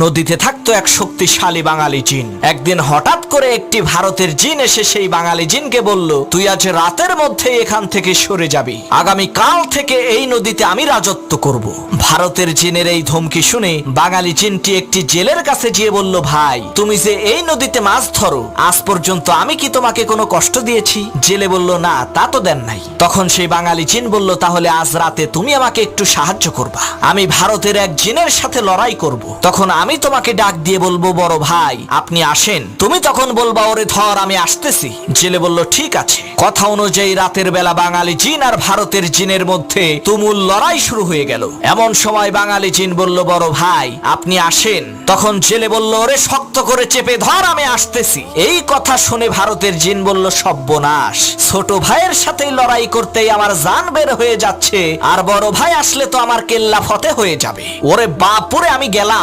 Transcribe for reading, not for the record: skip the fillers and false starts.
নদীতে থাকতো এক শক্তিশালী বাঙালি জিন। একদিন হঠাৎ করে একটি ভারতের জিন এসে সেই বাঙালি জিনকে বলল, তুই আজ রাতের মধ্যে এখান থেকে সরে যাবি, আগামী কাল থেকে এই নদীতে আমি রাজত্ব করব। ভারতের জিনের এই ধমকি শুনে বাঙালি জিনটি একটি জেলের কাছে গিয়ে বলল, ভাই তুমি যে এই নদীতে মাছ ধরো, আজ পর্যন্ত আমি কি তোমাকে কোনো কষ্ট দিয়েছি? জেলে বলল, না তা তো দেন নাই। তখন সেই বাঙালি জিন বলল, তাহলে আজ রাতে তুমি আমাকে একটু সাহায্য করবা, আমি ভারতের এক জিনের সাথে লড়াই করব। তখন আমি তোমাকে ডাক দিয়ে বলবো, বড় ভাই আপনি আসেন। তুমি তখন বলবা, ওরে ধর আমি আসতেছি। জেলে বলল, ঠিক আছে। কথা অনুযায়ী রাতের বেলা বাঙালি জিন আর ভারতের জিনের মধ্যে তুমুল লড়াই শুরু হয়ে গেল। এমন সময় বাঙালি জিন বলল, বড় ভাই আপনি আসেন। তখন জেলে বলল, ওরে শক্ত করে চেপে ধর আমি আসতেছি। এই কথা শুনে ভারতের জিন বলল, সর্বনাশ, ছোট ভাইয়ের সাথে লড়াই করতেই আমার জান বের হয়ে যাচ্ছে, আর বড় ভাই আসলে তো আমার কেল্লা ফতে হয়ে যাবে। ওরে বাপুরে, আমি গেলাম।